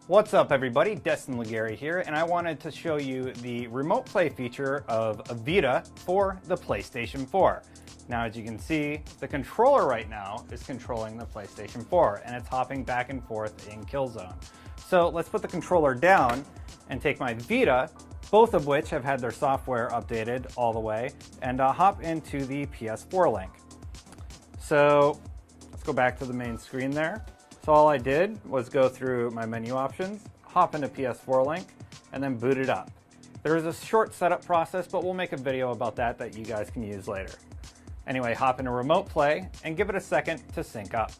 What's up everybody, Destin Legary here, and I wanted to show you the remote play feature of a Vita for the PlayStation 4. Now as you can see, the controller right now is controlling the PlayStation 4 and it's hopping back and forth in Killzone. So let's put the controller down and take my Vita, both of which have had their software updated all the way, and hop into the PS4 link. So let's go back to the main screen there. So all I did was go through my menu options, hop into PS4 link, and then boot it up. There is a short setup process, but we'll make a video about that you guys can use later. Anyway, hop into remote play and give it a second to sync up.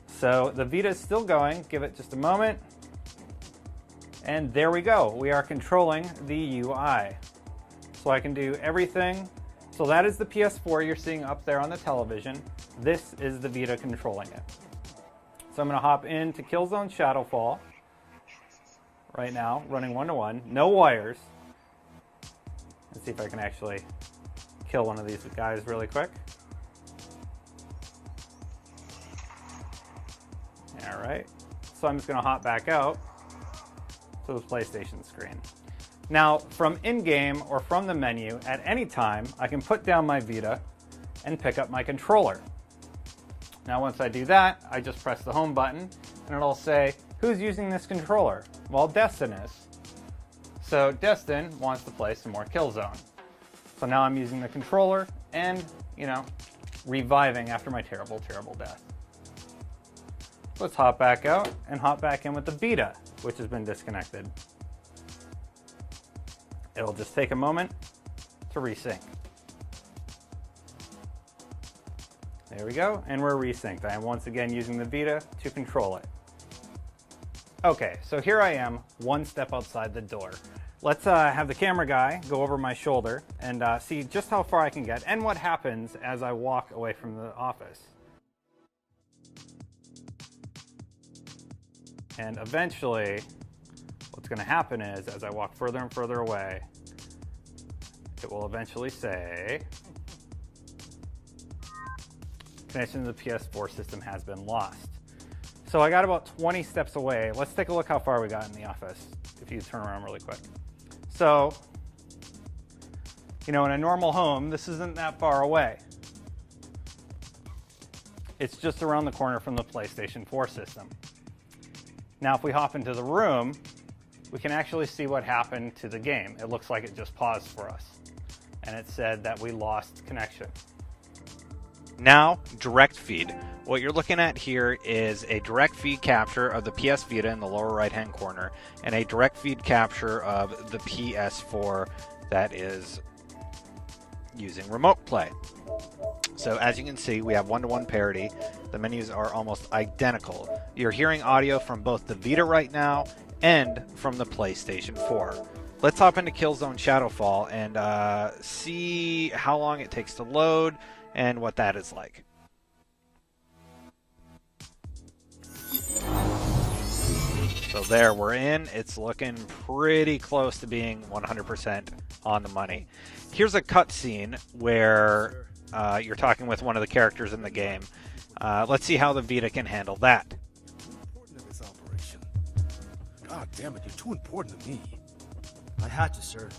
So the Vita is still going, give it just a moment. And there we go, we are controlling the UI. So I can do everything. So that is the PS4 you're seeing up there on the television. This is the Vita controlling it. So I'm gonna hop into Killzone Shadowfall right now, running 1-to-1, no wires. Let's see if I can actually kill one of these guys really quick. All right, so I'm just gonna hop back out to the PlayStation screen. Now, from in-game or from the menu, at any time, I can put down my Vita and pick up my controller. Now, once I do that, I just press the home button and it'll say, who's using this controller? Well, Destin is. So Destin wants to play some more Killzone. So now I'm using the controller and, you know, reviving after my terrible, terrible death. Let's hop back out and hop back in with the Vita, which has been disconnected. It'll just take a moment to resync. There we go, and we're resynced. I am once again using the Vita to control it. Okay, so here I am, one step outside the door. Let's have the camera guy go over my shoulder and see just how far I can get and what happens as I walk away from the office. And eventually, what's going to happen is, as I walk further and further away, it will eventually say, connection to the PS4 system has been lost. So I got about 20 steps away. Let's take a look how far we got in the office, if you turn around really quick. So, you know, in a normal home, this isn't that far away. It's just around the corner from the PlayStation 4 system. Now, if we hop into the room, we can actually see what happened to the game. It looks like it just paused for us. And it said that we lost connection. Now, direct feed. What you're looking at here is a direct feed capture of the PS Vita in the lower right-hand corner, and a direct feed capture of the PS4 that is using remote play. So as you can see, we have one-to-one parity. The menus are almost identical. You're hearing audio from both the Vita right now and from the PlayStation 4. Let's hop into Killzone Shadowfall and see how long it takes to load and what that is like. So there, we're in. It's looking pretty close to being 100% on the money. Here's a cutscene where you're talking with one of the characters in the game. Let's see how the Vita can handle that. Important in this operation. God damn it, you're too important to me. I had to, sir.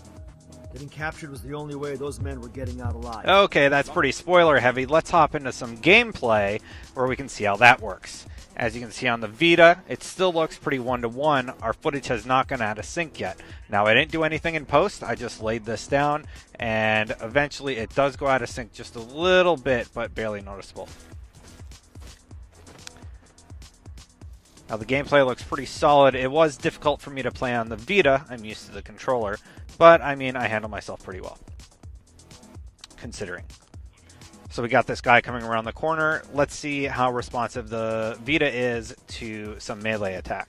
Getting captured was the only way those men were getting out alive. Okay, that's pretty spoiler heavy. Let's hop into some gameplay where we can see how that works. As you can see on the Vita, it still looks pretty one-to-one. Our footage has not gone out of sync yet. Now, I didn't do anything in post. I just laid this down, and eventually it does go out of sync just a little bit, but barely noticeable. Now, the gameplay looks pretty solid. It was difficult for me to play on the Vita. I'm used to the controller, but I mean, I handle myself pretty well, considering. So we got this guy coming around the corner. Let's see how responsive the Vita is to some melee attack.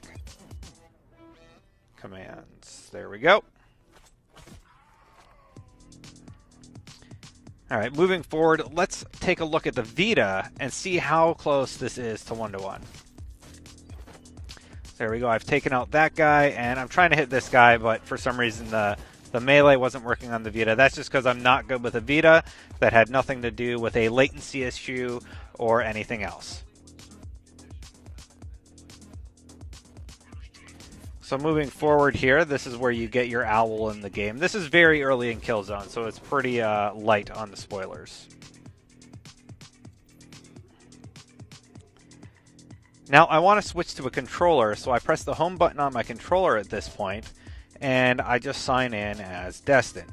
Commands. There we go. All right, moving forward, let's take a look at the Vita and see how close this is to one-to-one. There we go. I've taken out that guy, and I'm trying to hit this guy, but for some reason the the Melee wasn't working on the Vita. That's just because I'm not good with a Vita. That had nothing to do with a latency issue or anything else. So moving forward here, this is where you get your owl in the game. This is very early in Killzone, so it's pretty light on the spoilers. Now I want to switch to a controller, so I press the home button on my controller at this point, and I just sign in as Destin.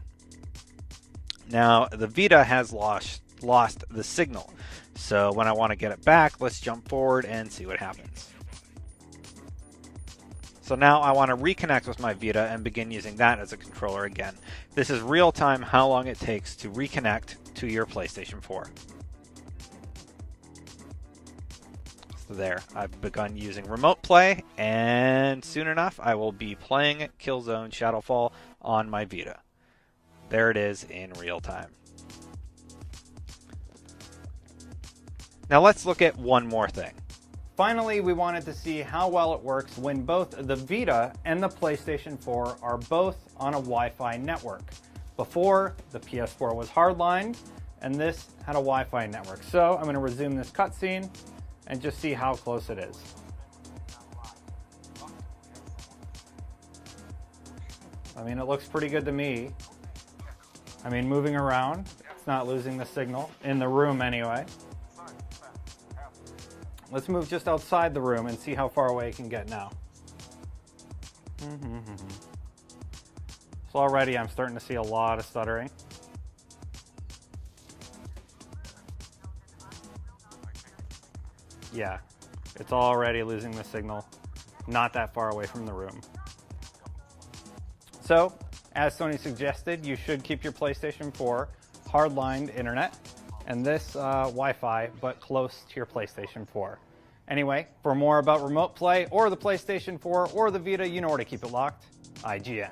Now the Vita has lost the signal, so when I want to get it back, let's jump forward and see what happens. So now I want to reconnect with my Vita and begin using that as a controller again. This is real time how long it takes to reconnect to your PlayStation 4. So there, I've begun using Remote Play, and soon enough I will be playing Killzone Shadowfall on my Vita. There it is in real time. Now let's look at one more thing. Finally, we wanted to see how well it works when both the Vita and the PlayStation 4 are both on a Wi-Fi network. Before, the PS4 was hardlined, and this had a Wi-Fi network. So I'm going to resume this cutscene and just see how close it is. I mean, it looks pretty good to me. I mean, moving around, it's not losing the signal, in the room anyway. Let's move just outside the room and see how far away it can get now. So already I'm starting to see a lot of stuttering. Yeah, it's already losing the signal, not that far away from the room. So, as Sony suggested, you should keep your PlayStation 4 hardlined internet and this Wi-Fi, but close to your PlayStation 4. Anyway, for more about Remote Play or the PlayStation 4 or the Vita, you know where to keep it locked. IGN.